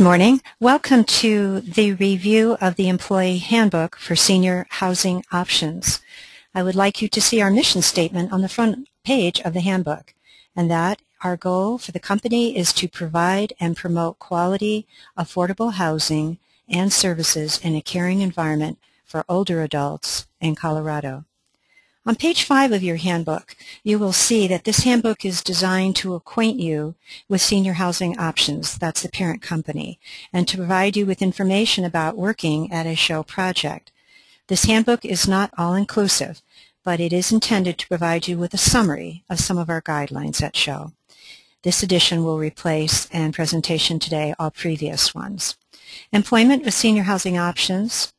morning. Welcome to the review of the Employee Handbook for Senior Housing Options. I would like you to see our mission statement on the front page of the handbook, and that our goal for the company is to provide and promote quality, affordable housing and services in a caring environment for older adults in Colorado. On page 5 of your handbook, you will see that this handbook is designed to acquaint you with senior housing options, that's the parent company, and to provide you with information about working at a SHO project. This handbook is not all-inclusive, but it is intended to provide you with a summary of some of our guidelines at SHO. This edition will replace, and presentation today, all previous ones. Employment with senior housing options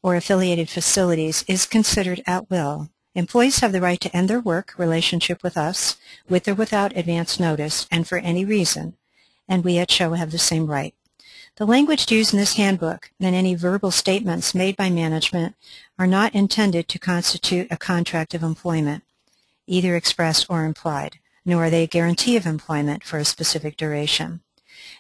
or affiliated facilities is considered at will. Employees have the right to end their work relationship with us, with or without advance notice, and for any reason, and we at SHO have the same right. The language used in this handbook and any verbal statements made by management are not intended to constitute a contract of employment, either express or implied, nor are they a guarantee of employment for a specific duration.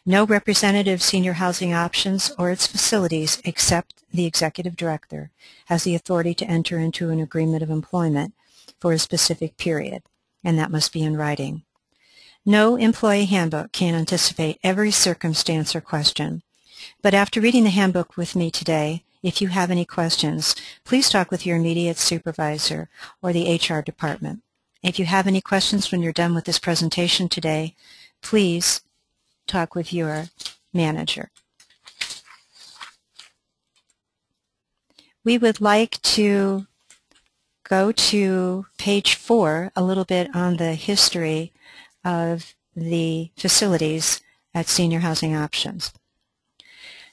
No representative of senior housing options or its facilities except the executive director has the authority to enter into an agreement of employment for a specific period, and that must be in writing. No employee handbook can anticipate every circumstance or question, but after reading the handbook with me today, if you have any questions, please talk with your immediate supervisor or the HR department. If you have any questions when you're done with this presentation today, please talk with your manager. We would like to go to page 4, a little bit on the history of the facilities at Senior Housing Options.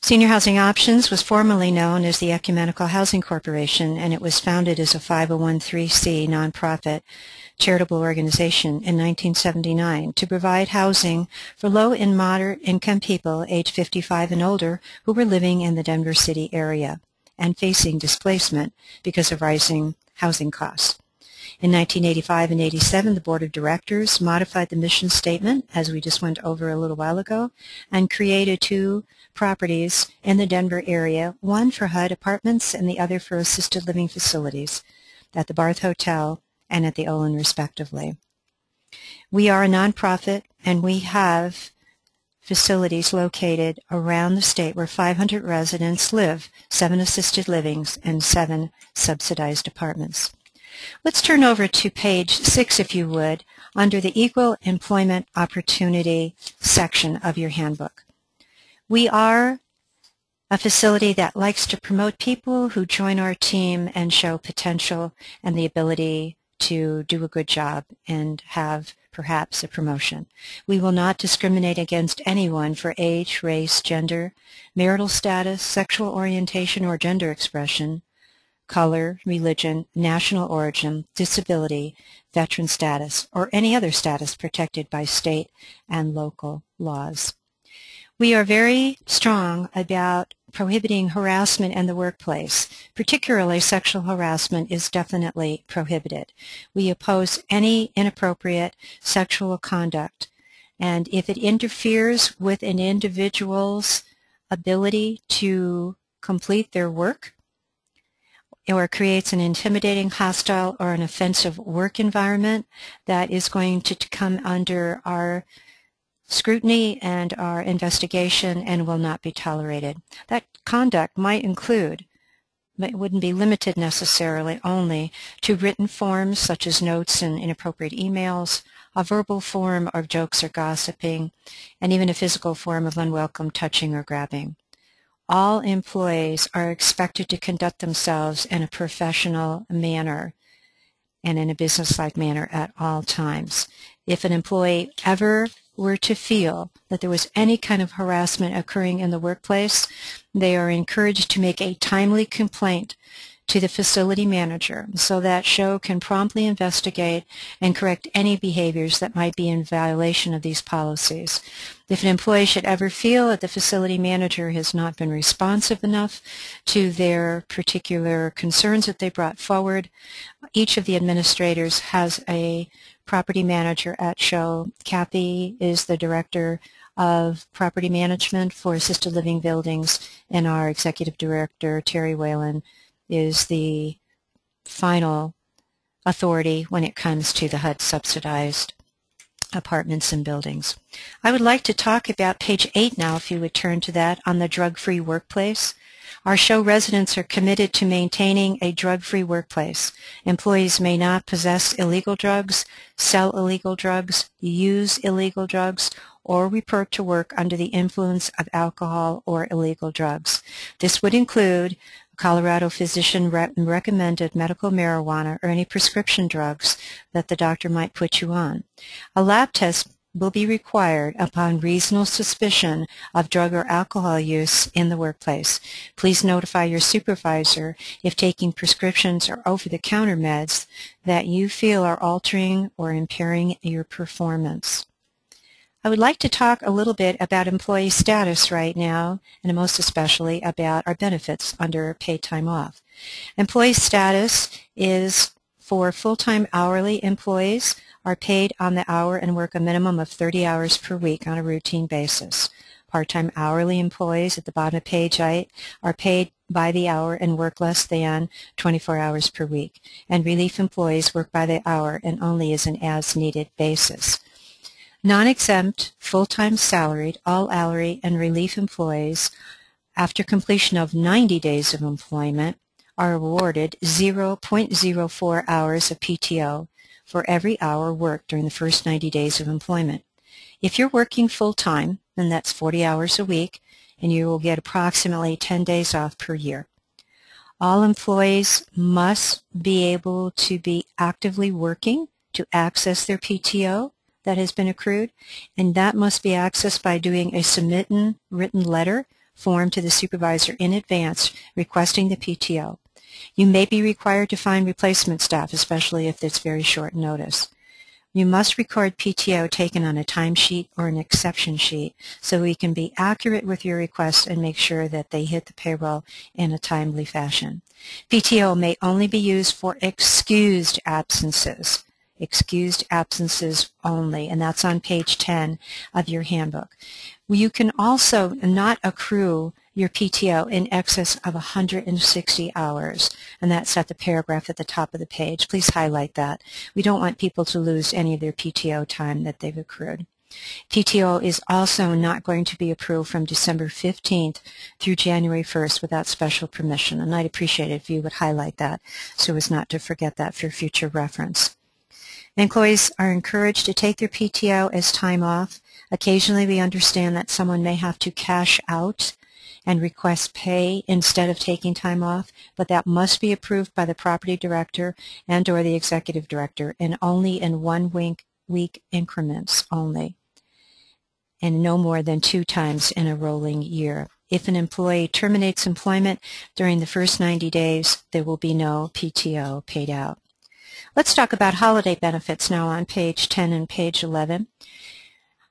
Senior Housing Options was formerly known as the Ecumenical Housing Corporation, and it was founded as a 501(c) nonprofit charitable organization in 1979 to provide housing for low and moderate income people age 55 and older who were living in the Denver City area and facing displacement because of rising housing costs. In 1985 and 87, the Board of Directors modified the mission statement, as we just went over a little while ago, and created 2 properties in the Denver area, one for HUD apartments and the other for assisted living facilities at the Barth Hotel and at the Olin, respectively. We are a nonprofit, and we have facilities located around the state where 500 residents live, 7 assisted livings and 7 subsidized apartments. Let's turn over to page 6, if you would, under the Equal Employment Opportunity section of your handbook. We are a facility that likes to promote people who join our team and show potential and the ability to do a good job and have perhaps a promotion. We will not discriminate against anyone for age, race, gender, marital status, sexual orientation or gender expression, color, religion, national origin, disability, veteran status, or any other status protected by state and local laws. We are very strong about prohibiting harassment in the workplace. Particularly sexual harassment is definitely prohibited. We oppose any inappropriate sexual conduct, and if it interferes with an individual's ability to complete their work or creates an intimidating, hostile, or an offensive work environment, that is going to come under our scrutiny and our investigation and will not be tolerated. That conduct might include, but it wouldn't be limited necessarily only to written forms such as notes and inappropriate emails, a verbal form of jokes or gossiping, and even a physical form of unwelcome touching or grabbing. All employees are expected to conduct themselves in a professional manner and in a businesslike manner at all times. If an employee ever were to feel that there was any kind of harassment occurring in the workplace, they are encouraged to make a timely complaint to the facility manager so that SHO can promptly investigate and correct any behaviors that might be in violation of these policies. If an employee should ever feel that the facility manager has not been responsive enough to their particular concerns that they brought forward, each of the administrators has a property manager at SHO. Kathy is the director of Property Management for Assisted Living Buildings, and our Executive Director, Terry Whalen, is the final authority when it comes to the HUD subsidized apartments and buildings. I would like to talk about page 8 now, if you would turn to that, on the drug-free workplace. Our SHO residents are committed to maintaining a drug-free workplace. Employees may not possess illegal drugs, sell illegal drugs, use illegal drugs, or report to work under the influence of alcohol or illegal drugs. This would include Colorado physician recommended medical marijuana or any prescription drugs that the doctor might put you on. A lab test will be required upon reasonable suspicion of drug or alcohol use in the workplace. Please notify your supervisor if taking prescriptions or over-the-counter meds that you feel are altering or impairing your performance. I would like to talk a little bit about employee status right now, and most especially about our benefits under paid time off. Employee status is for full-time hourly employees are paid on the hour and work a minimum of 30 hours per week on a routine basis. Part-time hourly employees at the bottom of page 8 are paid by the hour and work less than 24 hours per week. And relief employees work by the hour and only as an as-needed basis. Non-exempt, full-time salaried, all-hourly, and relief employees, after completion of 90 days of employment, are awarded 0.04 hours of PTO for every hour worked during the first 90 days of employment. If you're working full-time, then that's 40 hours a week, and you will get approximately 10 days off per year. All employees must be able to be actively working to access their PTO that has been accrued, and that must be accessed by doing a submitted written letter form to the supervisor in advance requesting the PTO. You may be required to find replacement staff, especially if it's very short notice. You must record PTO taken on a timesheet or an exception sheet so we can be accurate with your requests and make sure that they hit the payroll in a timely fashion. PTO may only be used for excused absences. Excused absences only, and that's on page 10 of your handbook. You can also not accrue your PTO in excess of 160 hours, and that's at the paragraph at the top of the page. Please highlight that. We don't want people to lose any of their PTO time that they've accrued. PTO is also not going to be approved from December 15th through January 1st without special permission, and I'd appreciate it if you would highlight that so as not to forget that for future reference. Employees are encouraged to take their PTO as time off. Occasionally we understand that someone may have to cash out and request pay instead of taking time off, but that must be approved by the property director and or the executive director, and only in 1 week increments only, and no more than 2 times in a rolling year. If an employee terminates employment during the first 90 days, there will be no PTO paid out. Let's talk about holiday benefits now on page 10 and page 11.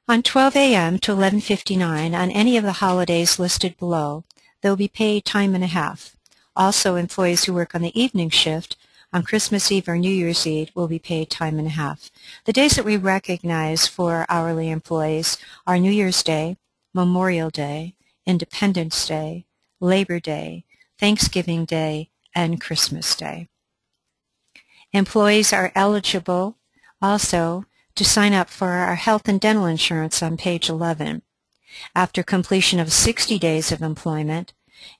On 12 a.m. to 11:59 on any of the holidays listed below, they will be paid time and a half. Also, employees who work on the evening shift on Christmas Eve or New Year's Eve will be paid time and a half. The days that we recognize for hourly employees are New Year's Day, Memorial Day, Independence Day, Labor Day, Thanksgiving Day, and Christmas Day. Employees are eligible also to sign up for our health and dental insurance on page 11. After completion of 60 days of employment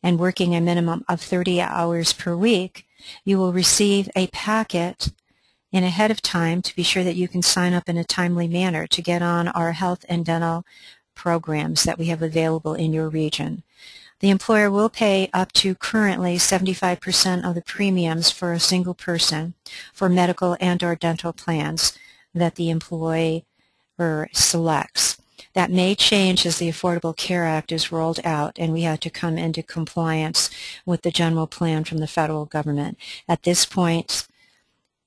and working a minimum of 30 hours per week, you will receive a packet in ahead of time to be sure that you can sign up in a timely manner to get on our health and dental programs that we have available in your region. The employer will pay up to currently 75% of the premiums for a single person for medical and or dental plans that the employer selects. That may change as the Affordable Care Act is rolled out and we have to come into compliance with the general plan from the federal government. At this point,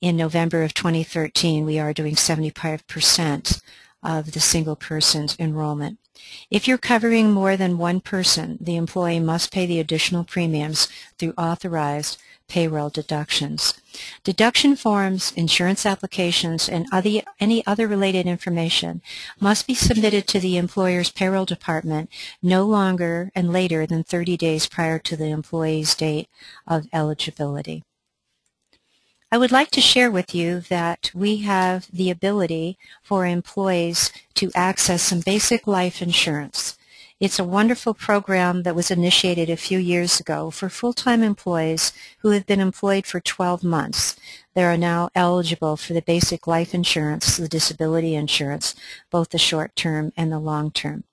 in November of 2013, we are doing 75% of the single person's enrollment. If you're covering more than one person, the employee must pay the additional premiums through authorized payroll deductions. Deduction forms, insurance applications, and any other related information must be submitted to the employer's payroll department no longer and later than 30 days prior to the employee's date of eligibility. I would like to share with you that we have the ability for employees to access some basic life insurance. It's a wonderful program that was initiated a few years ago for full-time employees who have been employed for 12 months. They are now eligible for the basic life insurance, the disability insurance, both the short-term and the long-term.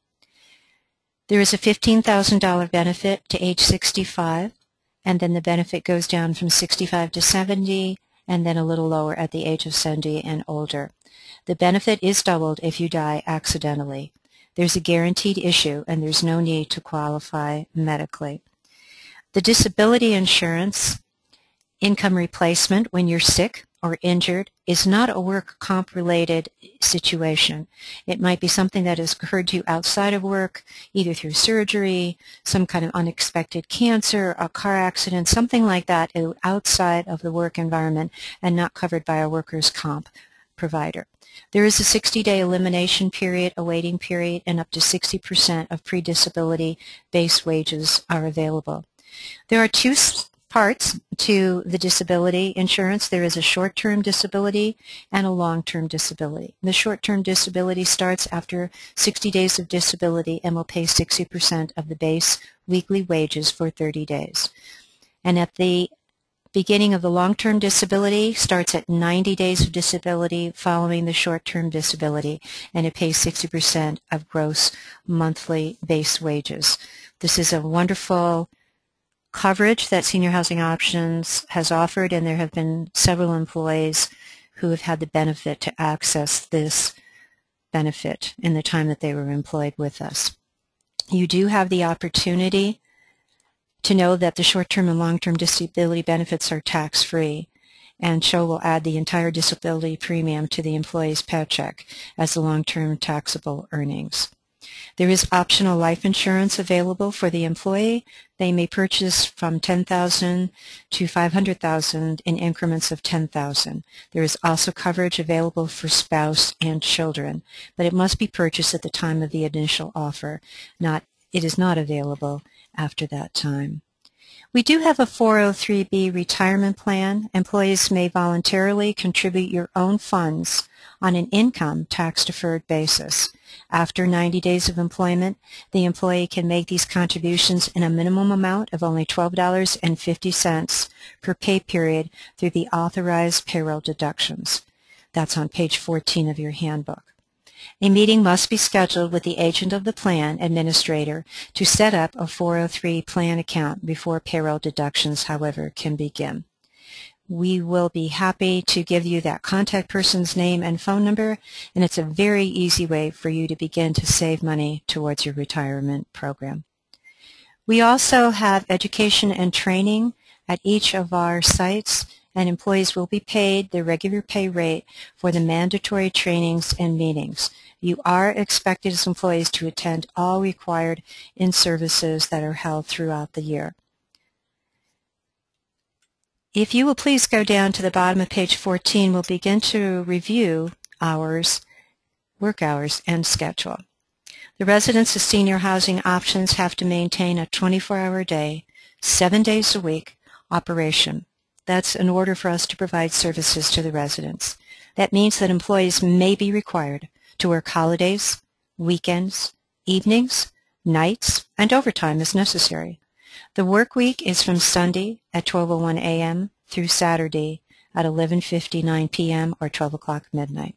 There is a $15,000 benefit to age 65, and then the benefit goes down from 65 to 70, and then a little lower at the age of 70 and older. The benefit is doubled if you die accidentally. There's a guaranteed issue, and there's no need to qualify medically. The disability insurance income replacement when you're sick or injured is not a work comp related situation. It might be something that has occurred to you outside of work, either through surgery, some kind of unexpected cancer, a car accident, something like that outside of the work environment and not covered by a workers' comp provider. There is a 60-day elimination period, a waiting period, and up to 60% of pre-disability base wages are available. There are two parts to the disability insurance. There is a short-term disability and a long-term disability. The short-term disability starts after 60 days of disability and will pay 60% of the base weekly wages for 30 days. And at the beginning of the long-term disability starts at 90 days of disability following the short-term disability, and it pays 60% of gross monthly base wages. This is a wonderful coverage that Senior Housing Options has offered, and there have been several employees who have had the benefit to access this benefit in the time that they were employed with us. You do have the opportunity to know that the short-term and long-term disability benefits are tax-free, and SHO will add the entire disability premium to the employee's paycheck as the long-term taxable earnings. There is optional life insurance available for the employee. They may purchase from $10,000 to $500,000 in increments of $10,000. There is also coverage available for spouse and children, but it must be purchased at the time of the initial offer. It is not available after that time. We do have a 403B retirement plan. Employees may voluntarily contribute your own funds on an income tax-deferred basis. After 90 days of employment, the employee can make these contributions in a minimum amount of only $12.50 per pay period through the authorized payroll deductions. That's on page 14 of your handbook. A meeting must be scheduled with the agent of the plan administrator to set up a 403 plan account before payroll deductions, however, can begin. We will be happy to give you that contact person's name and phone number, and it's a very easy way for you to begin to save money towards your retirement program. We also have education and training at each of our sites, and employees will be paid their regular pay rate for the mandatory trainings and meetings. You are expected as employees to attend all required in-services that are held throughout the year. If you will please go down to the bottom of page 14, we'll begin to review work hours, and schedule. The residents of Senior Housing Options have to maintain a 24-hour day, 7 days a week operation. That's in order for us to provide services to the residents. That means that employees may be required to work holidays, weekends, evenings, nights, and overtime as necessary. The work week is from Sunday at 12:01 a.m. through Saturday at 11:59 p.m. or 12 o'clock midnight.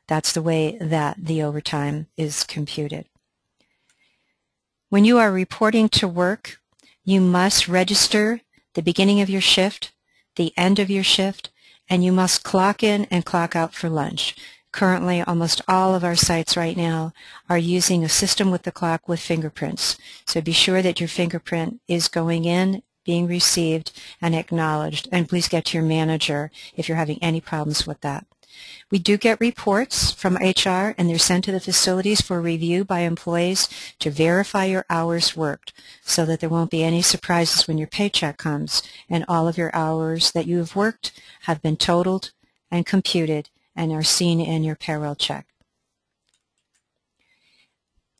That's the way that the overtime is computed. When you are reporting to work, you must register the beginning of your shift, the end of your shift, and you must clock in and clock out for lunch. Currently, almost all of our sites right now are using a system with the clock with fingerprints. So be sure that your fingerprint is going in, being received, and acknowledged. And please get to your manager if you're having any problems with that. We do get reports from HR, and they're sent to the facilities for review by employees to verify your hours worked so that there won't be any surprises when your paycheck comes and all of your hours that you have worked have been totaled and computed and are seen in your payroll check.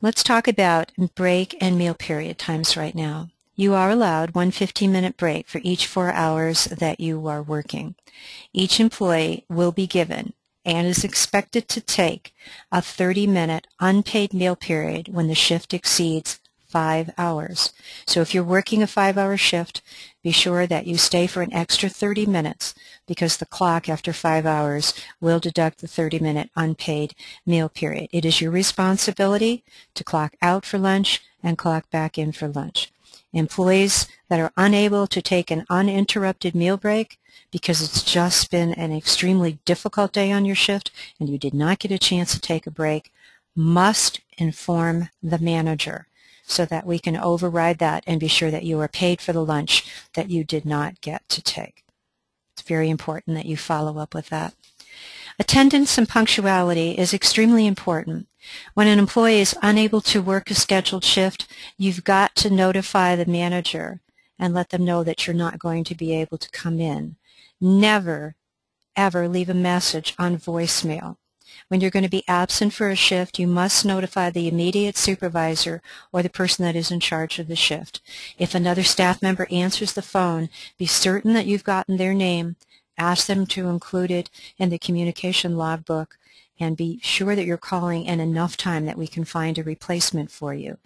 Let's talk about break and meal period times right now. You are allowed one 15-minute break for each 4 hours that you are working. Each employee will be given and is expected to take a 30-minute unpaid meal period when the shift exceeds 5 hours. So if you're working a 5-hour shift, be sure that you stay for an extra 30 minutes because the clock after 5 hours will deduct the 30-minute unpaid meal period. It is your responsibility to clock out for lunch and clock back in for lunch. Employees that are unable to take an uninterrupted meal break because it's just been an extremely difficult day on your shift and you did not get a chance to take a break must inform the manager so that we can override that and be sure that you are paid for the lunch that you did not get to take. It's very important that you follow up with that. Attendance and punctuality is extremely important. When an employee is unable to work a scheduled shift, you've got to notify the manager and let them know that you're not going to be able to come in. Never, ever leave a message on voicemail. When you're going to be absent for a shift, you must notify the immediate supervisor or the person that is in charge of the shift. If another staff member answers the phone, be certain that you've gotten their name, ask them to include it in the communication logbook, and be sure that you're calling in enough time that we can find a replacement for you.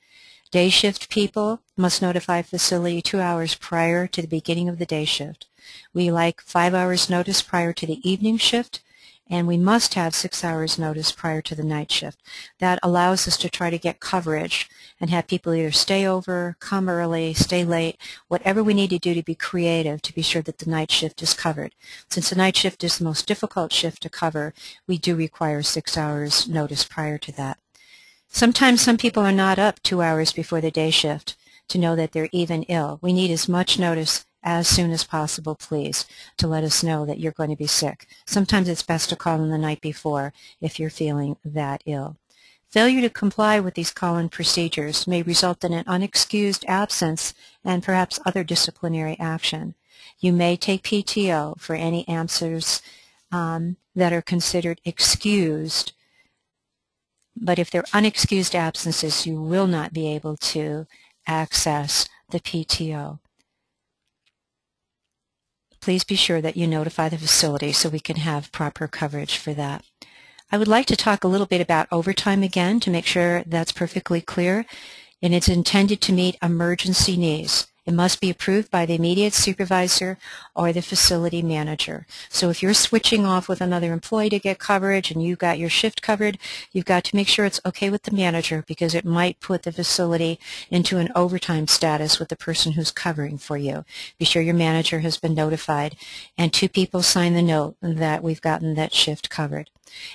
Day shift people must notify facility 2 hours prior to the beginning of the day shift. We like 5 hours notice prior to the evening shift, and we must have 6 hours notice prior to the night shift. That allows us to try to get coverage and have people either stay over, come early, stay late, whatever we need to do to be creative to be sure that the night shift is covered. Since the night shift is the most difficult shift to cover, we do require 6 hours notice prior to that. Sometimes some people are not up 2 hours before the day shift to know that they're even ill. We need as much notice as soon as possible, please, to let us know that you're going to be sick. Sometimes it's best to call in the night before if you're feeling that ill. Failure to comply with these call-in procedures may result in an unexcused absence and perhaps other disciplinary action. You may take PTO for any answers that are considered excused, but if they're unexcused absences, you will not be able to access the PTO. Please be sure that you notify the facility so we can have proper coverage for that. I would like to talk a little bit about overtime again to make sure that's perfectly clear, and it's intended to meet emergency needs. It must be approved by the immediate supervisor or the facility manager. So if you're switching off with another employee to get coverage and you got your shift covered, you've got to make sure it's okay with the manager because it might put the facility into an overtime status with the person who's covering for you. Be sure your manager has been notified and 2 people sign the note that we've gotten that shift covered.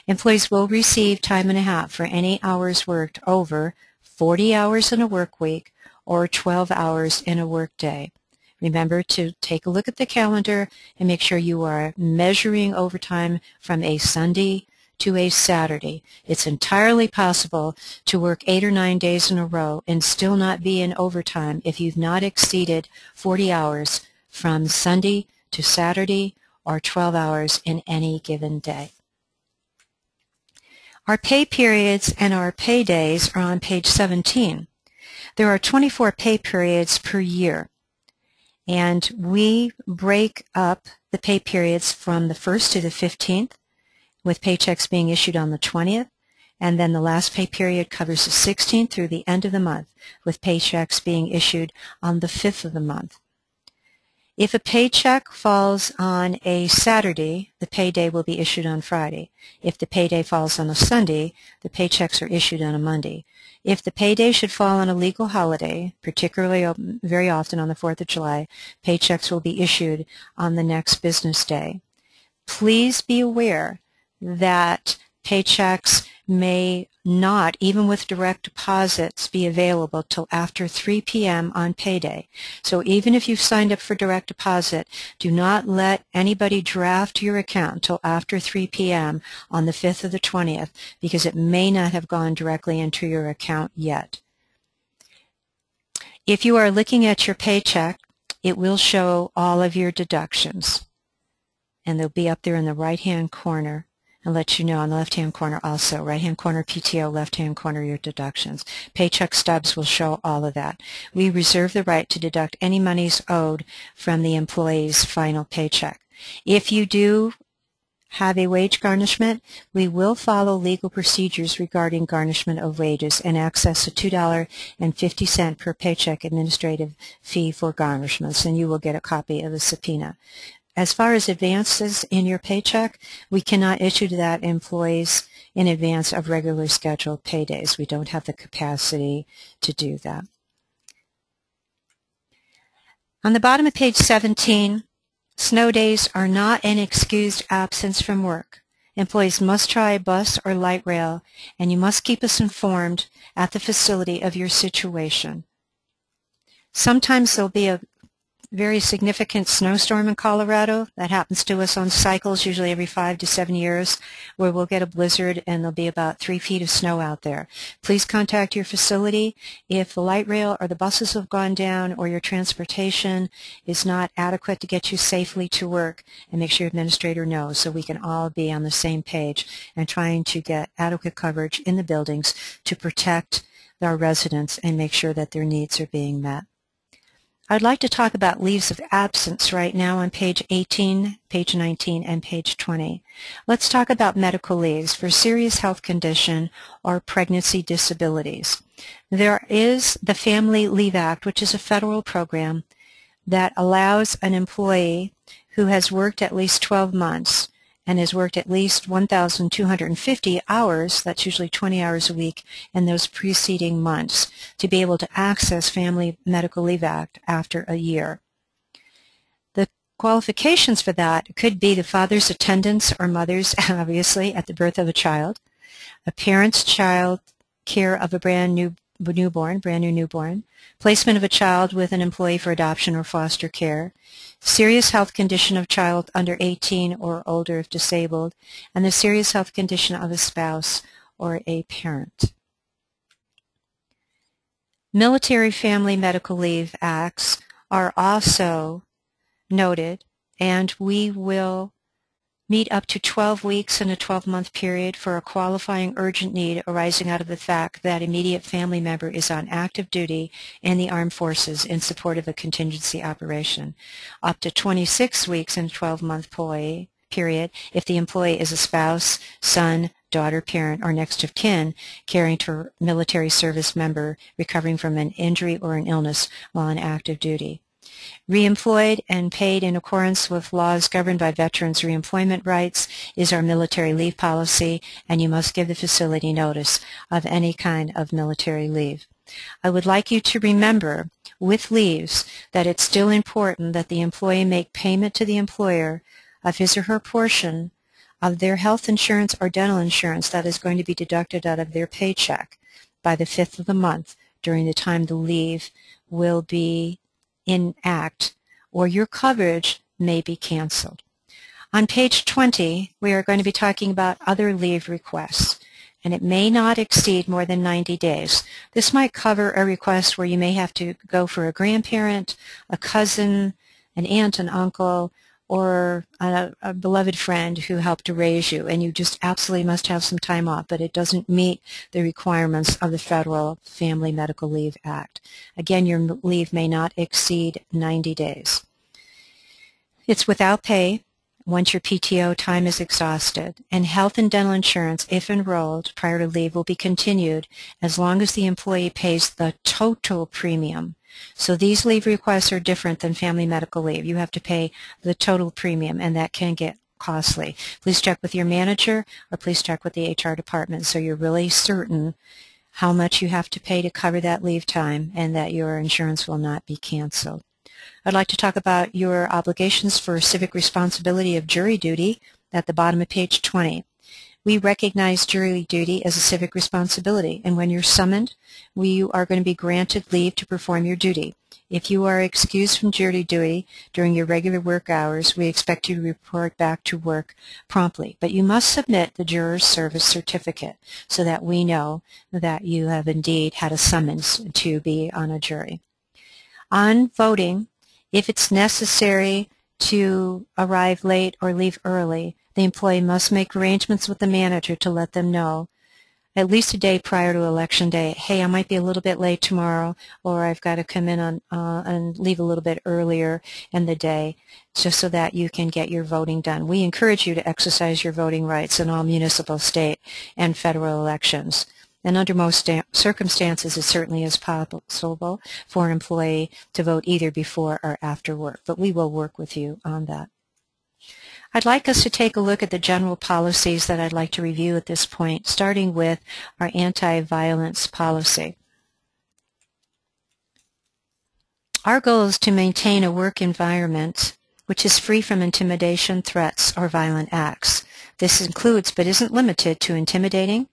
Employees will receive time and a half for any hours worked over 40 hours in a work week or 12 hours in a work day. Remember to take a look at the calendar and make sure you are measuring overtime from a Sunday to a Saturday. It's entirely possible to work 8 or 9 days in a row and still not be in overtime if you've not exceeded 40 hours from Sunday to Saturday or 12 hours in any given day. Our pay periods and our pay days are on page 17. There are 24 pay periods per year, and we break up the pay periods from the 1st to the 15th, with paychecks being issued on the 20th, and then the last pay period covers the 16th through the end of the month, with paychecks being issued on the 5th of the month. If a paycheck falls on a Saturday, the payday will be issued on Friday. If the payday falls on a Sunday, the paychecks are issued on a Monday. If the payday should fall on a legal holiday, particularly very often on the 4th of July, paychecks will be issued on the next business day. Please be aware that paychecks may not, even with direct deposits, be available till after 3 p.m. on payday. So even if you've signed up for direct deposit, do not let anybody draft your account till after 3 p.m. on the 5th or the 20th, because it may not have gone directly into your account yet. If you are looking at your paycheck, it will show all of your deductions, and they'll be up there in the right-hand corner. And let you know on the left-hand corner also, right-hand corner PTO, left-hand corner your deductions. Paycheck stubs will show all of that. We reserve the right to deduct any monies owed from the employee's final paycheck. If you do have a wage garnishment, we will follow legal procedures regarding garnishment of wages and access a $2.50 per paycheck administrative fee for garnishments, and you will get a copy of the subpoena. As far as advances in your paycheck, we cannot issue to that employees in advance of regularly scheduled paydays. We don't have the capacity to do that. On the bottom of page 17, snow days are not an excused absence from work. Employees must try bus or light rail, and you must keep us informed at the facility of your situation. Sometimes there'll be a very significant snowstorm in Colorado. That happens to us on cycles, usually every 5 to 7 years, where we'll get a blizzard and there'll be about 3 feet of snow out there. Please contact your facility. If the light rail or the buses have gone down or your transportation is not adequate to get you safely to work, and make sure your administrator knows so we can all be on the same page and trying to get adequate coverage in the buildings to protect our residents and make sure that their needs are being met. I'd like to talk about leaves of absence right now on page 18, page 19, and page 20. Let's talk about medical leaves for serious health condition or pregnancy disabilities. There is the Family Leave Act, which is a federal program that allows an employee who has worked at least 12 months and has worked at least 1,250 hours, that's usually 20 hours a week, in those preceding months, to be able to access Family Medical Leave Act after a year. The qualifications for that could be the father's attendance or mother's, obviously, at the birth of a child, a parent's child care of a brand new newborn, placement of a child with an employee for adoption or foster care, serious health condition of child under 18 or older if disabled, and the serious health condition of a spouse or a parent. Military Family Medical Leave Acts are also noted, and we will meet up to 12 weeks in a 12-month period for a qualifying urgent need arising out of the fact that immediate family member is on active duty in the armed forces in support of a contingency operation. Up to 26 weeks in a 12-month period if the employee is a spouse, son, daughter, parent, or next of kin caring for a military service member recovering from an injury or an illness while on active duty. Reemployed and paid in accordance with laws governed by veterans' reemployment rights is our military leave policy, and you must give the facility notice of any kind of military leave. I would like you to remember with leaves that it's still important that the employee make payment to the employer of his or her portion of their health insurance or dental insurance that is going to be deducted out of their paycheck by the 5th of the month during the time the leave will be in act, or your coverage may be canceled. On page 20, we are going to be talking about other leave requests, and it may not exceed more than 90 days. This might cover a request where you may have to go for a grandparent, a cousin, an aunt, an uncle, or a beloved friend who helped to raise you, and you just absolutely must have some time off, but it doesn't meet the requirements of the Federal Family Medical Leave Act. Again, your leave may not exceed 90 days. It's without pay once your PTO time is exhausted, and health and dental insurance, if enrolled prior to leave, will be continued as long as the employee pays the total premium. So these leave requests are different than family medical leave. You have to pay the total premium, and that can get costly. Please check with your manager or please check with the HR department so you're really certain how much you have to pay to cover that leave time and that your insurance will not be canceled. I'd like to talk about your obligations for civic responsibility of jury duty at the bottom of page 20. We recognize jury duty as a civic responsibility, and when you're summoned, you are going to be granted leave to perform your duty. If you are excused from jury duty during your regular work hours, we expect you to report back to work promptly. But you must submit the juror's service certificate so that we know that you have indeed had a summons to be on a jury. On voting, if it's necessary to arrive late or leave early, the employee must make arrangements with the manager to let them know at least a day prior to Election Day, hey, I might be a little bit late tomorrow, or I've got to come in on and leave a little bit earlier in the day, just so that you can get your voting done. We encourage you to exercise your voting rights in all municipal, state, and federal elections. And under most circumstances, it certainly is possible for an employee to vote either before or after work, but we will work with you on that. I'd like us to take a look at the general policies that I'd like to review at this point, starting with our anti-violence policy. Our goal is to maintain a work environment which is free from intimidation, threats, or violent acts. This includes, but isn't limited to, intimidating,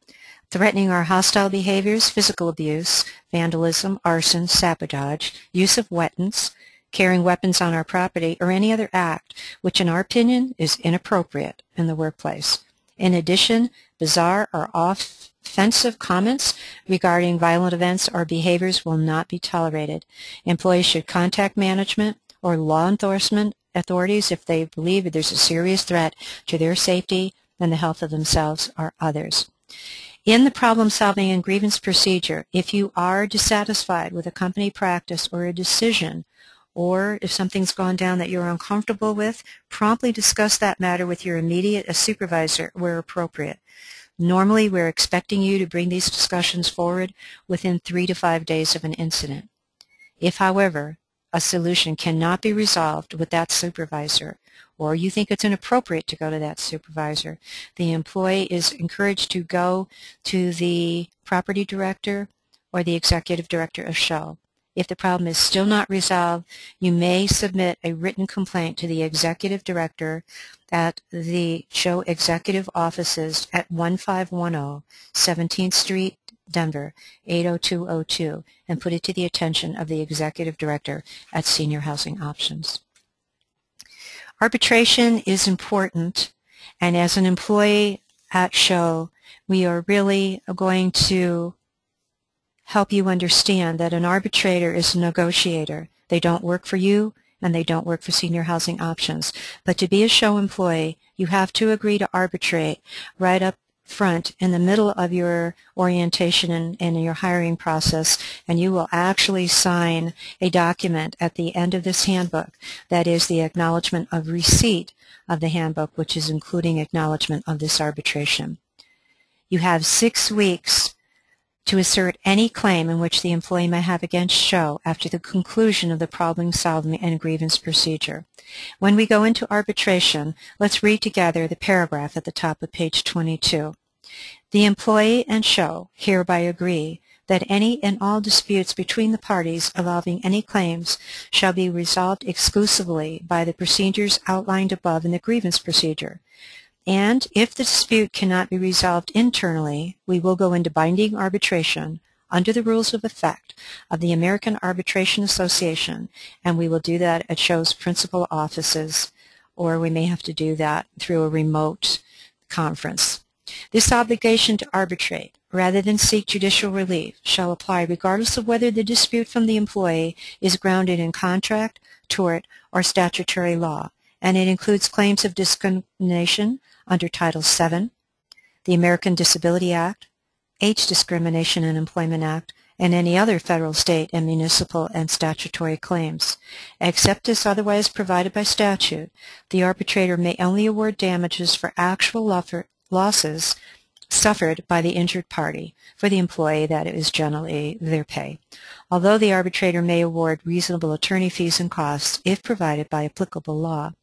threatening or hostile behaviors, physical abuse, vandalism, arson, sabotage, use of weapons, carrying weapons on our property, or any other act which, in our opinion, is inappropriate in the workplace. In addition, bizarre or offensive comments regarding violent events or behaviors will not be tolerated. Employees should contact management or law enforcement authorities if they believe that there's a serious threat to their safety and the health of themselves or others. In the problem-solving and grievance procedure, if you are dissatisfied with a company practice or a decision, or if something's gone down that you're uncomfortable with, promptly discuss that matter with your immediate supervisor where appropriate. Normally, we're expecting you to bring these discussions forward within 3 to 5 days of an incident. If, however, a solution cannot be resolved with that supervisor, or you think it's inappropriate to go to that supervisor, the employee is encouraged to go to the property director or the executive director of SHO. If the problem is still not resolved, you may submit a written complaint to the executive director at the SHO executive offices at 1510 17th Street, Denver, 80202, and put it to the attention of the executive director at Senior Housing Options. Arbitration is important, and as an employee at SHO, we are really going to help you understand that an arbitrator is a negotiator. They don't work for you and they don't work for Senior Housing Options. But to be a SHO employee, you have to agree to arbitrate right up front in the middle of your orientation and your hiring process, and you will actually sign a document at the end of this handbook that is the acknowledgement of receipt of the handbook, which is including acknowledgement of this arbitration. You have 6 weeks to assert any claim in which the employee may have against SHO after the conclusion of the problem-solving and grievance procedure. When we go into arbitration, let's read together the paragraph at the top of page 22. The employee and SHO hereby agree that any and all disputes between the parties involving any claims shall be resolved exclusively by the procedures outlined above in the grievance procedure. And if the dispute cannot be resolved internally, we will go into binding arbitration under the rules of effect of the American Arbitration Association, and we will do that at SHO's principal offices, or we may have to do that through a remote conference. This obligation to arbitrate, rather than seek judicial relief, shall apply regardless of whether the dispute from the employee is grounded in contract, tort, or statutory law, and it includes claims of discrimination under Title VII, the American Disability Act, Age Discrimination in Employment Act, and any other federal, state, and municipal and statutory claims. Except as otherwise provided by statute, the arbitrator may only award damages for actual losses suffered by the injured party. For the employee, that is generally their pay. Although the arbitrator may award reasonable attorney fees and costs if provided by applicable law.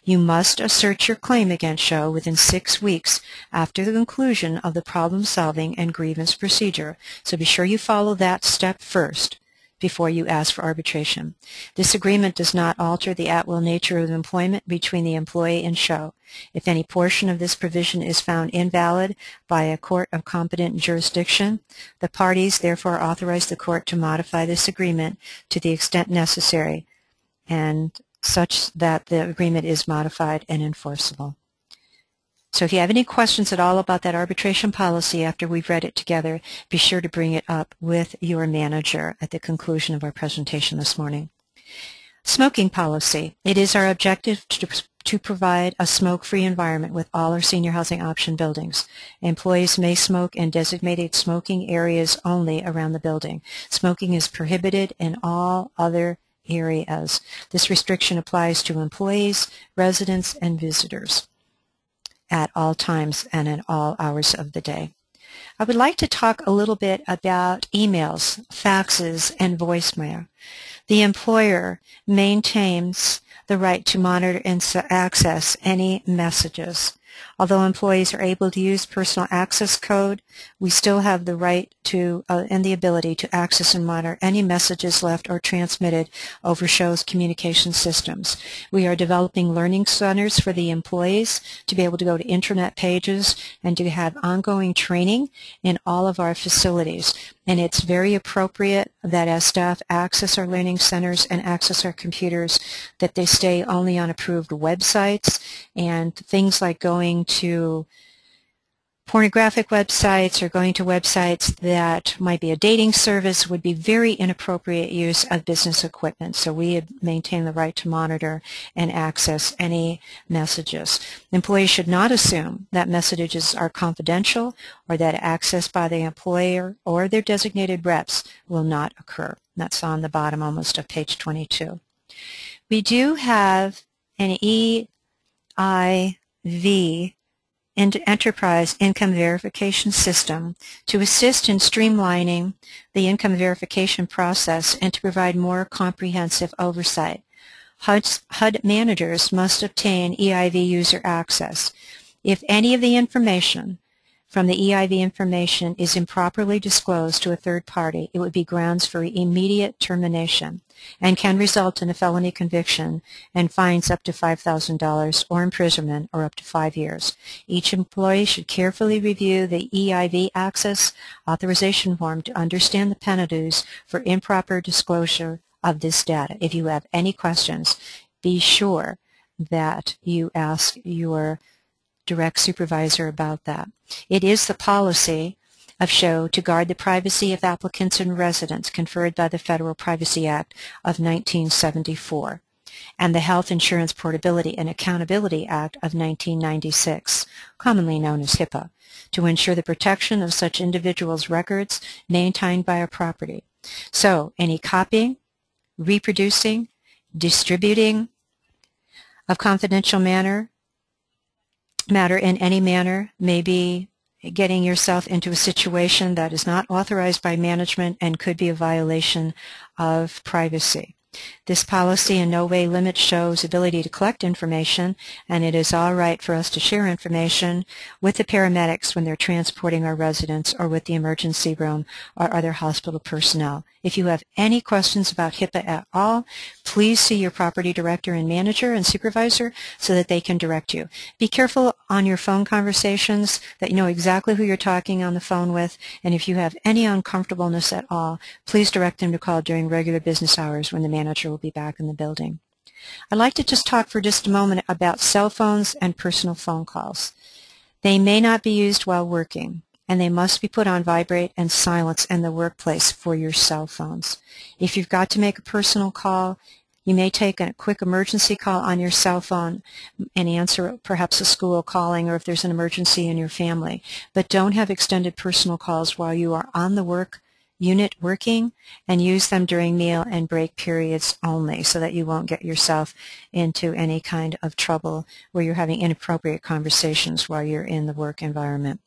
You must assert your claim against SHO within 6 weeks after the conclusion of the problem-solving and grievance procedure, so be sure you follow that step first. before you ask for arbitration. This agreement does not alter the at-will nature of employment between the employee and SHO. If any portion of this provision is found invalid by a court of competent jurisdiction, the parties therefore authorize the court to modify this agreement to the extent necessary and such that the agreement is modified and enforceable. So if you have any questions at all about that arbitration policy after we've read it together, be sure to bring it up with your manager at the conclusion of our presentation this morning. Smoking policy. It is our objective to provide a smoke-free environment with all our senior housing option buildings. Employees may smoke in designated smoking areas only around the building. Smoking is prohibited in all other areas. This restriction applies to employees, residents, and visitors at all times and at all hours of the day. I would like to talk a little bit about emails, faxes, and voicemail. The employer maintains the right to monitor and access any messages. Although employees are able to use personal access code, we still have the right to and the ability to access and monitor any messages left or transmitted over SHO's communication systems. We are developing learning centers for the employees to be able to go to intranet pages and to have ongoing training in all of our facilities. And it's very appropriate that as staff access our learning centers and access our computers, that they stay only on approved websites, and things like going to pornographic websites or going to websites that might be a dating service would be very inappropriate use of business equipment. So we maintain the right to monitor and access any messages. Employees should not assume that messages are confidential or that access by the employer or their designated reps will not occur. That's on the bottom almost of page 22. We do have an EIV Enterprise Income Verification System to assist in streamlining the income verification process and to provide more comprehensive oversight. HUD managers must obtain EIV user access. If any of the information from the EIV information is improperly disclosed to a third party, it would be grounds for immediate termination and can result in a felony conviction and fines up to $5,000 or imprisonment or up to 5 years. Each employee should carefully review the EIV access authorization form to understand the penalties for improper disclosure of this data. If you have any questions, be sure that you ask your direct supervisor about that. It is the policy of SHO to guard the privacy of applicants and residents conferred by the Federal Privacy Act of 1974 and the Health Insurance Portability and Accountability Act of 1996, commonly known as HIPAA, to ensure the protection of such individuals' records maintained by a property. So any copying, reproducing, distributing of confidential matter in any manner may be getting yourself into a situation that is not authorized by management and could be a violation of privacy. This policy in no way limits SHO's ability to collect information, and it is all right for us to share information with the paramedics when they're transporting our residents or with the emergency room or other hospital personnel. If you have any questions about HIPAA at all, please see your property director and manager and supervisor so that they can direct you. Be careful on your phone conversations that you know exactly who you're talking on the phone with, and if you have any uncomfortableness at all, please direct them to call during regular business hours when the manager will be back in the building. I'd like to just talk for just a moment about cell phones and personal phone calls. They may not be used while working, and they must be put on vibrate and silence in the workplace for your cell phones. If you've got to make a personal call, you may take a quick emergency call on your cell phone and answer perhaps a school calling or if there's an emergency in your family. But don't have extended personal calls while you are on the work unit working, and use them during meal and break periods only so that you won't get yourself into any kind of trouble where you're having inappropriate conversations while you're in the work environment.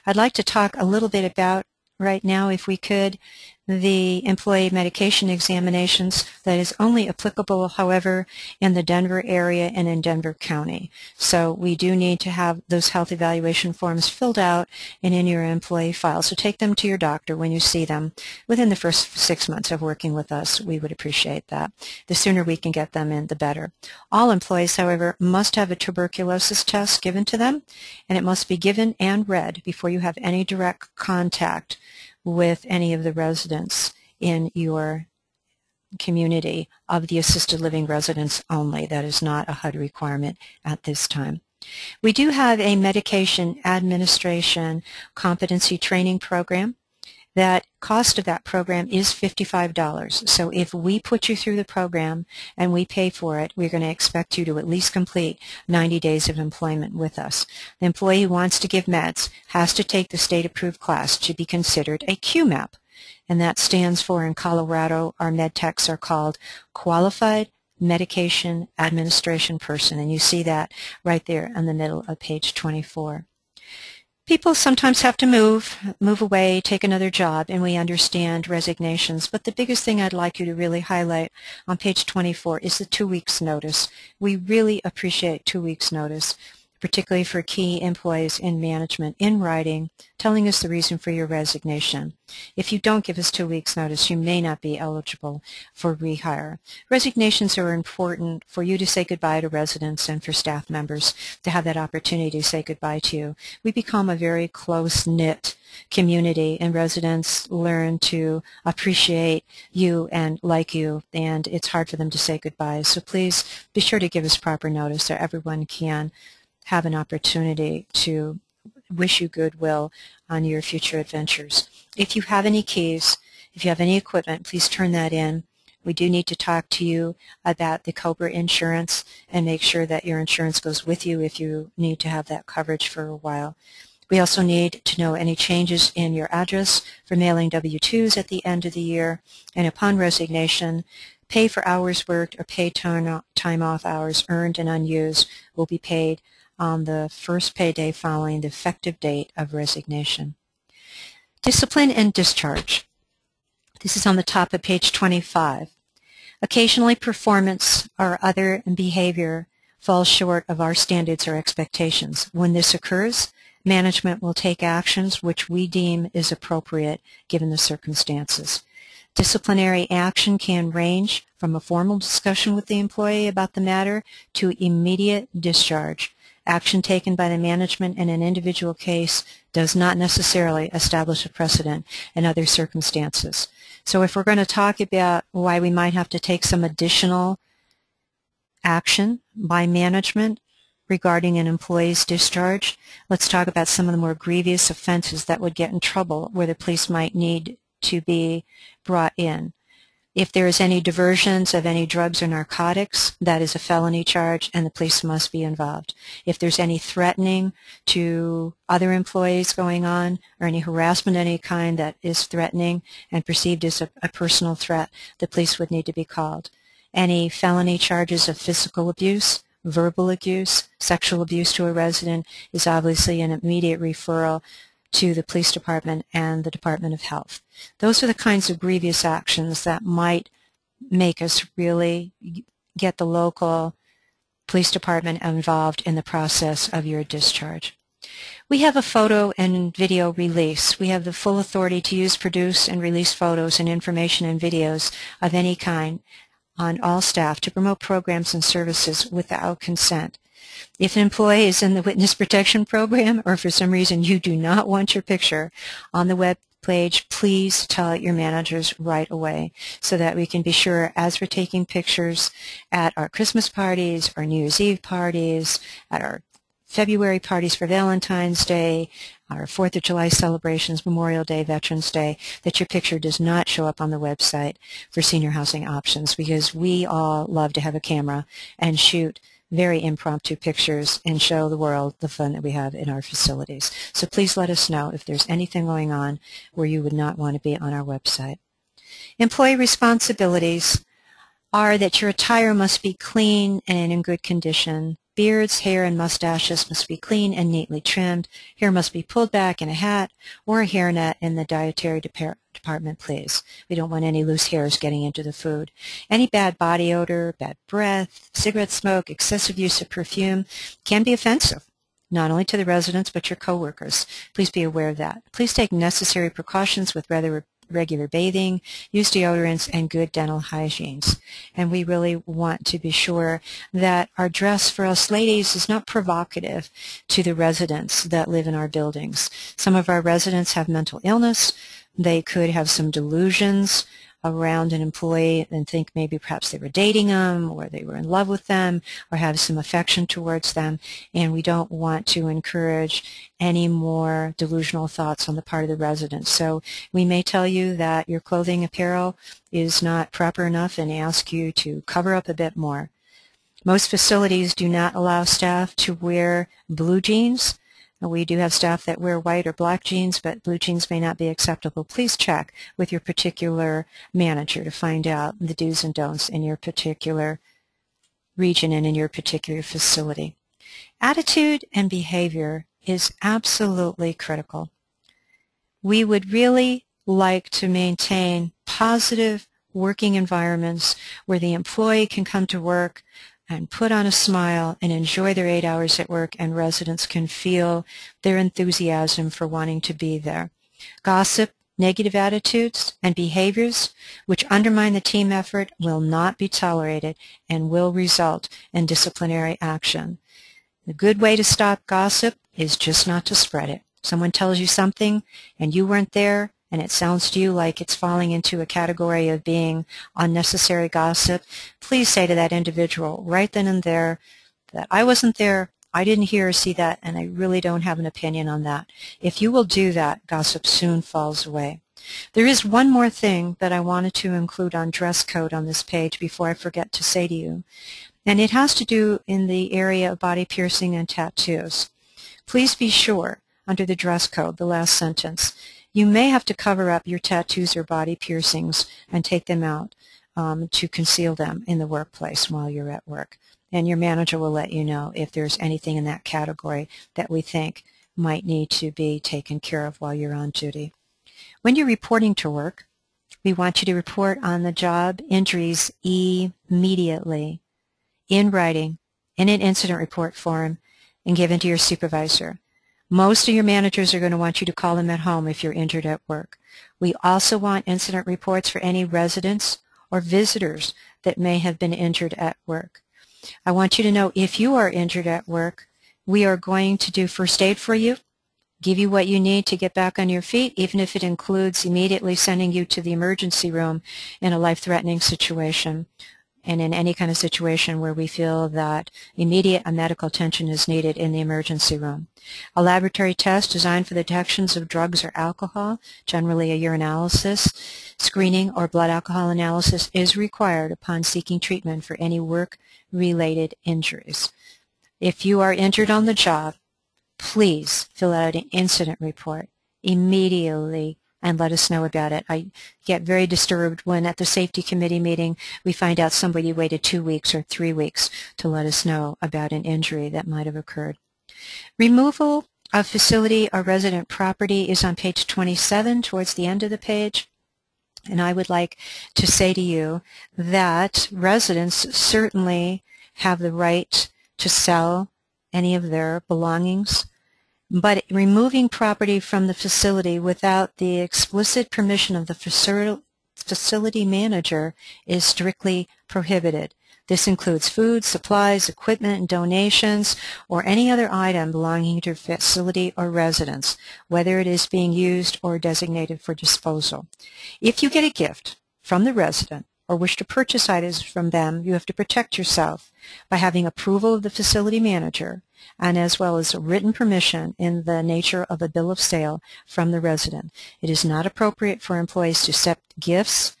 I'd like to talk a little bit about right now, if we could, the employee medication examinations. That is only applicable, however, in the Denver area and in Denver County. So we do need to have those health evaluation forms filled out and in your employee file. So take them to your doctor when you see them within the first 6 months of working with us. We would appreciate that. The sooner we can get them in, the better. All employees, however, must have a tuberculosis test given to them, and it must be given and read before you have any direct contact with any of the residents in your community of the assisted living residents only. That is not a HUD requirement at this time. We do have a medication administration competency training program. That cost of that program is $55. So if we put you through the program and we pay for it, we're going to expect you to at least complete 90 days of employment with us. The employee who wants to give meds has to take the state-approved class to be considered a QMAP. And that stands for, in Colorado, our med techs are called Qualified Medication Administration Person. And you see that right there in the middle of page 24. People sometimes have to move away, take another job, and we understand resignations. But the biggest thing I'd like you to really highlight on page 24 is the 2 weeks notice. We really appreciate 2 weeks notice, particularly for key employees in management, in writing, telling us the reason for your resignation. If you don't give us 2 weeks notice, you may not be eligible for rehire. Resignations are important for you to say goodbye to residents and for staff members to have that opportunity to say goodbye to you. We become a very close-knit community, and residents learn to appreciate you and like you, and it's hard for them to say goodbye. So please be sure to give us proper notice so everyone can have an opportunity to wish you goodwill on your future adventures. If you have any keys, if you have any equipment, please turn that in. We do need to talk to you about the COBRA insurance and make sure that your insurance goes with you if you need to have that coverage for a while. We also need to know any changes in your address for mailing W-2s at the end of the year, and upon resignation, pay for hours worked or paid time off hours earned and unused will be paid on the first payday following the effective date of resignation. Discipline and discharge. This is on the top of page 25. Occasionally, performance or other behavior falls short of our standards or expectations. When this occurs, management will take actions which we deem is appropriate given the circumstances. Disciplinary action can range from a formal discussion with the employee about the matter to immediate discharge. Action taken by the management in an individual case does not necessarily establish a precedent in other circumstances. So if we're going to talk about why we might have to take some additional action by management regarding an employee's discharge, let's talk about some of the more grievous offenses that would get in trouble where the police might need to be brought in. If there is any diversions of any drugs or narcotics, that is a felony charge and the police must be involved. If there's any threatening to other employees going on or any harassment of any kind that is threatening and perceived as a personal threat, the police would need to be called. Any felony charges of physical abuse, verbal abuse, sexual abuse to a resident is obviously an immediate referral to the police department and the Department of Health. Those are the kinds of grievous actions that might make us really get the local police department involved in the process of your discharge. We have a photo and video release. We have the full authority to use, produce, and release photos and information and videos of any kind on all staff to promote programs and services without consent. If an employee is in the Witness Protection Program or for some reason you do not want your picture on the web page, please tell your managers right away so that we can be sure as we're taking pictures at our Christmas parties, our New Year's Eve parties, at our February parties for Valentine's Day, our 4th of July celebrations, Memorial Day, Veterans Day, that your picture does not show up on the website for Senior Housing Options, because we all love to have a camera and shoot very impromptu pictures and show the world the fun that we have in our facilities. So please let us know if there's anything going on where you would not want to be on our website. Employee responsibilities are that your attire must be clean and in good condition, Beards, hair, and mustaches must be clean and neatly trimmed. Hair must be pulled back in a hat or a hairnet in the dietary department, please. We don't want any loose hairs getting into the food. Any bad body odor, bad breath, cigarette smoke, excessive use of perfume can be offensive, not only to the residents but your coworkers. Please be aware of that. Please take necessary precautions with regular bathing, use deodorants, and good dental hygienes. And we really want to be sure that our dress for us ladies is not provocative to the residents that live in our buildings. Some of our residents have mental illness. They could have some delusions around an employee and think maybe perhaps they were dating them or they were in love with them or have some affection towards them, and we don't want to encourage any more delusional thoughts on the part of the residents. So we may tell you that your clothing apparel is not proper enough and ask you to cover up a bit more. Most facilities do not allow staff to wear blue jeans. We do have staff that wear white or black jeans, but blue jeans may not be acceptable. Please check with your particular manager to find out the do's and don'ts in your particular region and in your particular facility. Attitude and behavior is absolutely critical. We would really like to maintain positive working environments where the employee can come to work and put on a smile and enjoy their 8 hours at work, and residents can feel their enthusiasm for wanting to be there. Gossip, negative attitudes, and behaviors which undermine the team effort will not be tolerated and will result in disciplinary action. The good way to stop gossip is just not to spread it. Someone tells you something and you weren't there, and it sounds to you like it's falling into a category of being unnecessary gossip, please say to that individual right then and there that I wasn't there, I didn't hear or see that, and I really don't have an opinion on that. If you will do that, gossip soon falls away. There is one more thing that I wanted to include on dress code on this page before I forget to say to you, and it has to do in the area of body piercing and tattoos. Please be sure, under the dress code, the last sentence, you may have to cover up your tattoos or body piercings and take them out to conceal them in the workplace while you're at work. And your manager will let you know if there's anything in that category that we think might need to be taken care of while you're on duty. When you're reporting to work, we want you to report on the job injuries immediately, in writing, in an incident report form, and given to your supervisor. Most of your managers are going to want you to call them at home if you're injured at work. We also want incident reports for any residents or visitors that may have been injured at work. I want you to know if you are injured at work, we are going to do first aid for you, give you what you need to get back on your feet, even if it includes immediately sending you to the emergency room in a life-threatening situation, and in any kind of situation where we feel that immediate medical attention is needed in the emergency room. A laboratory test designed for the detections of drugs or alcohol, generally a urinalysis, screening, or blood alcohol analysis is required upon seeking treatment for any work-related injuries. If you are injured on the job, please fill out an incident report immediately and let us know about it. I get very disturbed when at the safety committee meeting we find out somebody waited 2 weeks or 3 weeks to let us know about an injury that might have occurred. Removal of facility or resident property is on page 27 towards the end of the page. And I would like to say to you that residents certainly have the right to sell any of their belongings, but removing property from the facility without the explicit permission of the facility manager is strictly prohibited. This includes food, supplies, equipment, and donations, or any other item belonging to a facility or residence, whether it is being used or designated for disposal. If you get a gift from the resident or wish to purchase items from them, you have to protect yourself by having approval of the facility manager, and as well as written permission in the nature of a bill of sale from the resident. It is not appropriate for employees to accept gifts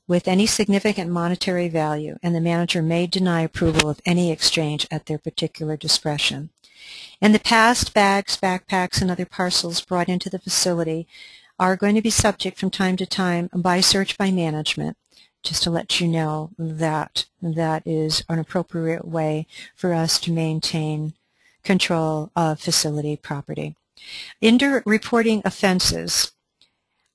with any significant monetary value, and the manager may deny approval of any exchange at their particular discretion. In the past, bags, backpacks, and other parcels brought into the facility are going to be subject from time to time by search by management. just to let you know that that is an appropriate way for us to maintain control of facility property. Under reporting offenses,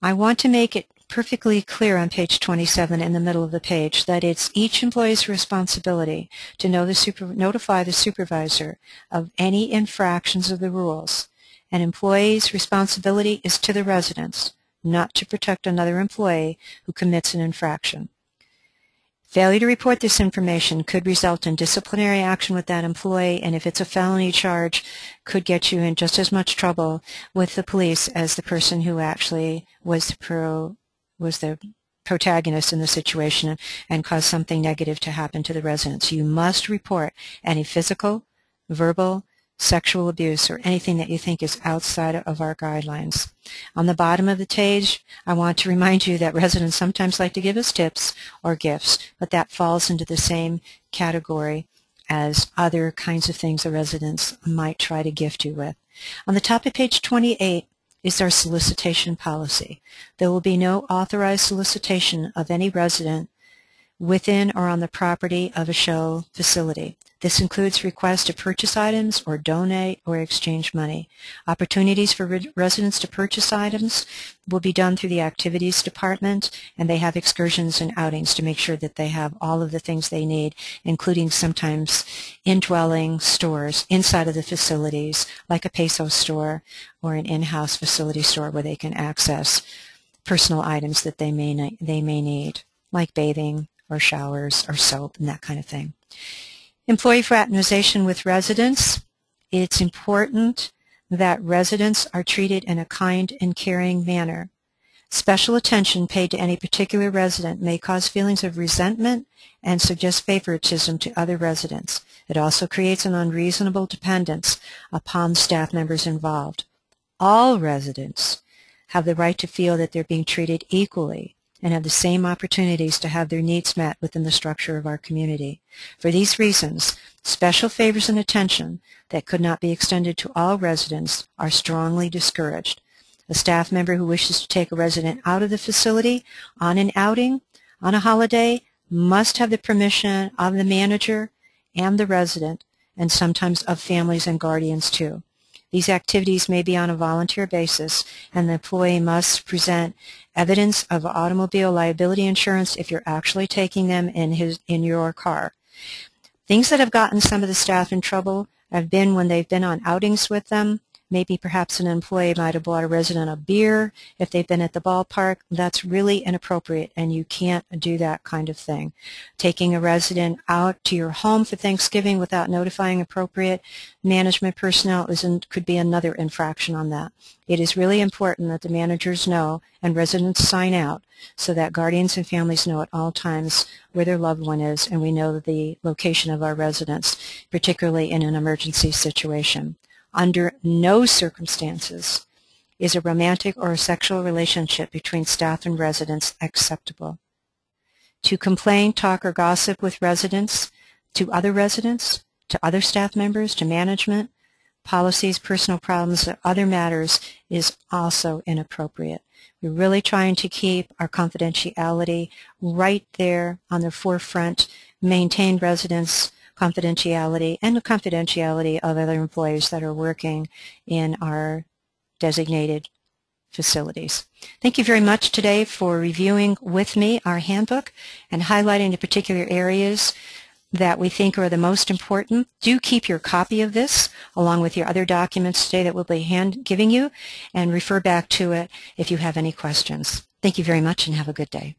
I want to make it perfectly clear on page 27 in the middle of the page that it's each employee's responsibility to notify the supervisor of any infractions of the rules. An employee's responsibility is to the residents, not to protect another employee who commits an infraction. Failure to report this information could result in disciplinary action with that employee, and if it's a felony charge, could get you in just as much trouble with the police as the person who actually was the protagonist in the situation and caused something negative to happen to the residents. You must report any physical, verbal, sexual abuse, or anything that you think is outside of our guidelines. On the bottom of the page, I want to remind you that residents sometimes like to give us tips or gifts, but that falls into the same category as other kinds of things the residents might try to gift you with. On the top of page 28 is our solicitation policy. There will be no authorized solicitation of any resident within or on the property of a SHO facility. This includes requests to purchase items or donate or exchange money. Opportunities for residents to purchase items will be done through the activities department, and they have excursions and outings to make sure that they have all of the things they need, including sometimes indwelling stores inside of the facilities, like a peso store or an in-house facility store where they can access personal items that they may need, like bathing or showers or soap and that kind of thing. Employee fraternization with residents. It's important that residents are treated in a kind and caring manner. Special attention paid to any particular resident may cause feelings of resentment and suggest favoritism to other residents. It also creates an unreasonable dependence upon staff members involved. All residents have the right to feel that they're being treated equally and have the same opportunities to have their needs met within the structure of our community. For these reasons, special favors and attention that could not be extended to all residents are strongly discouraged. A staff member who wishes to take a resident out of the facility on an outing, on a holiday, must have the permission of the manager and the resident, and sometimes of families and guardians too. These activities may be on a volunteer basis, and the employee must present evidence of automobile liability insurance if you're actually taking them in your car. Things that have gotten some of the staff in trouble have been when they've been on outings with them. Maybe perhaps an employee might have bought a resident a beer if they've been at the ballpark. That's really inappropriate, and you can't do that kind of thing. Taking a resident out to your home for Thanksgiving without notifying appropriate management personnel could be another infraction on that. It is really important that the managers know and residents sign out so that guardians and families know at all times where their loved one is, and we know the location of our residents, particularly in an emergency situation. Under no circumstances is a romantic or a sexual relationship between staff and residents acceptable. To complain, talk, or gossip with residents, to other staff members, to management, policies, personal problems, or other matters is also inappropriate. We're really trying to keep our confidentiality right there on the forefront, maintain residents' confidentiality and the confidentiality of other employees that are working in our designated facilities. Thank you very much today for reviewing with me our handbook and highlighting the particular areas that we think are the most important. Do keep your copy of this along with your other documents today that we'll be giving you, and refer back to it if you have any questions. Thank you very much and have a good day.